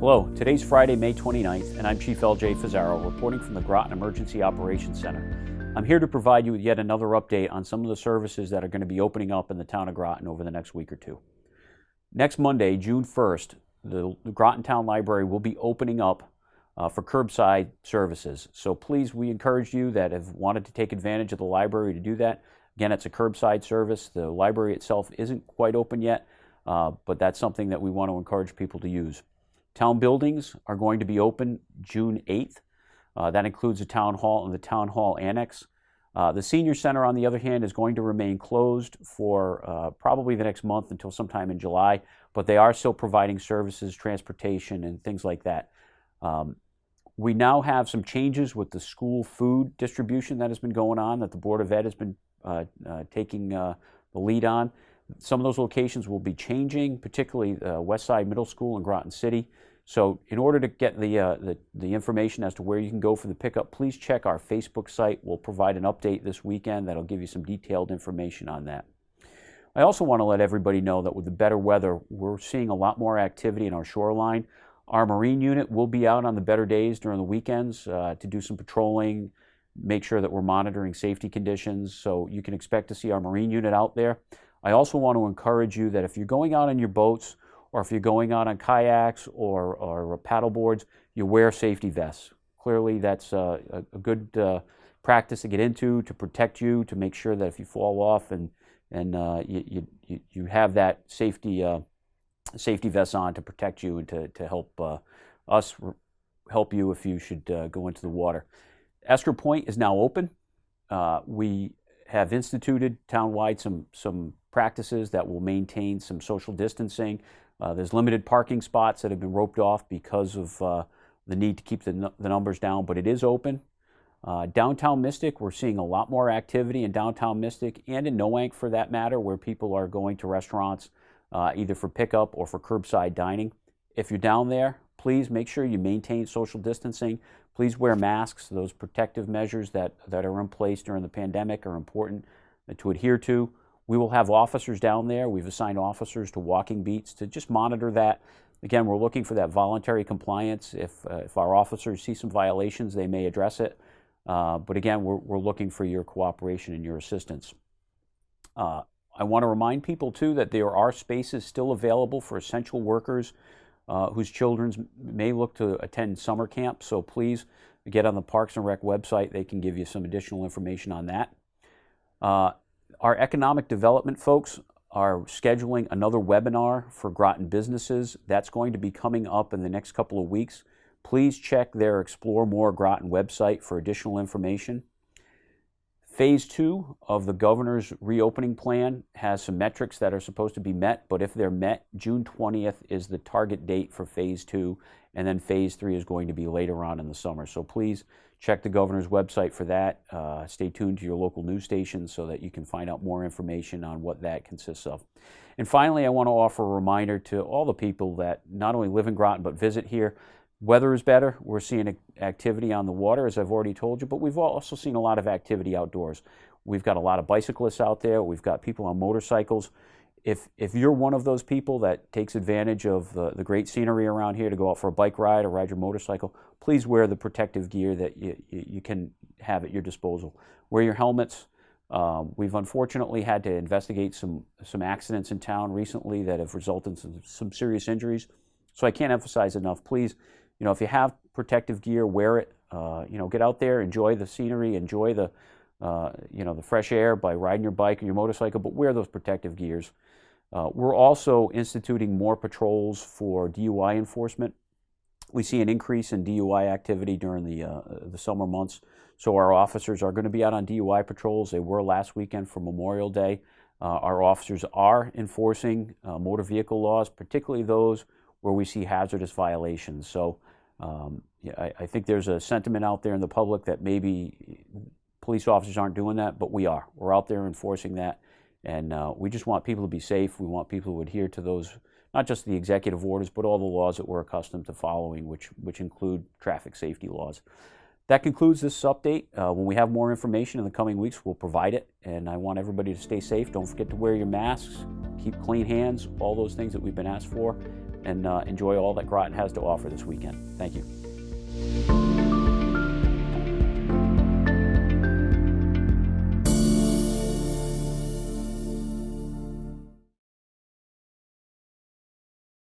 Hello, today's Friday, May 29th, and I'm Chief L.J. Fusaro, reporting from the Groton Emergency Operations Center. I'm here to provide you with yet another update on some of the services that are going to be opening up in the town of Groton over the next week or two. Next Monday, June 1st, the Groton Town Library will be opening up for curbside services. So please, we encourage you that have wanted to take advantage of the library to do that. Again, it's a curbside service. The library itself isn't quite open yet, but that's something that we want to encourage people to use. Town buildings are going to be open June 8th. That includes the Town Hall and the Town Hall Annex. The Senior Center, on the other hand, is going to remain closed for probably the next month until sometime in July, but they are still providing services, transportation, and things like that. We now have some changes with the school food distribution that has been going on, that the Board of Ed has been taking the lead on. Some of those locations will be changing, particularly West Side Middle School in Groton City. So in order to get the information as to where you can go for the pickup, please check our Facebook site. We'll provide an update this weekend that'll give you some detailed information on that. I also want to let everybody know that with the better weather, we're seeing a lot more activity in our shoreline. Our marine unit will be out on the better days during the weekends to do some patrolling, make sure that we're monitoring safety conditions. So you can expect to see our marine unit out there. I also want to encourage you that if you're going out on your boats, or if you're going out on kayaks or paddle boards, you wear safety vests. Clearly, that's a good practice to get into, to protect you, to make sure that if you fall off and you have that safety vest on to protect you and to help us help you if you should go into the water. Esker Point is now open. We have instituted townwide some practices that will maintain some social distancing. There's limited parking spots that have been roped off because of the need to keep the numbers down, but it is open. Downtown Mystic, we're seeing a lot more activity in downtown Mystic and in Noank for that matter, where people are going to restaurants either for pickup or for curbside dining. If you're down there, please make sure you maintain social distancing. Please wear masks. Those protective measures that are in place during the pandemic are important to adhere to. We will have officers down there. We've assigned officers to walking beats to just monitor that. Again, we're looking for that voluntary compliance. If our officers see some violations, they may address it. But again, we're looking for your cooperation and your assistance. I want to remind people, too, that there are spaces still available for essential workers whose children may look to attend summer camp. So please get on the Parks and Rec website. They can give you some additional information on that. Our economic development folks are scheduling another webinar for Groton businesses. That's going to be coming up in the next couple of weeks. Please check their Explore More Groton website for additional information. Phase 2 of the governor's reopening plan has some metrics that are supposed to be met, but if they're met, June 20th is the target date for Phase 2, and then Phase 3 is going to be later on in the summer. So please check the governor's website for that. Stay tuned to your local news stations so that you can find out more information on what that consists of. And finally, I want to offer a reminder to all the people that not only live in Groton but visit here. Weather is better. We're seeing activity on the water, as I've already told you, but we've also seen a lot of activity outdoors. We've got a lot of bicyclists out there. We've got people on motorcycles. If you're one of those people that takes advantage of the great scenery around here to go out for a bike ride or ride your motorcycle, please wear the protective gear that you can have at your disposal. Wear your helmets. We've unfortunately had to investigate some accidents in town recently that have resulted in some serious injuries. So I can't emphasize enough, please, if you have protective gear, wear it. Get out there, enjoy the scenery, enjoy the fresh air by riding your bike or your motorcycle, but wear those protective gears. We're also instituting more patrols for DUI enforcement. We see an increase in DUI activity during the summer months, so our officers are going to be out on DUI patrols. They were last weekend for Memorial Day. Our officers are enforcing motor vehicle laws, particularly those where we see hazardous violations. So I think there's a sentiment out there in the public that maybe police officers aren't doing that, but we are. We're out there enforcing that, and we just want people to be safe. We want people to adhere to those, not just the executive orders, but all the laws that we're accustomed to following, which include traffic safety laws. That concludes this update. When we have more information in the coming weeks, we'll provide it, and I want everybody to stay safe. Don't forget to wear your masks, keep clean hands, all those things that we've been asked for. and enjoy all that Groton has to offer this weekend. Thank you.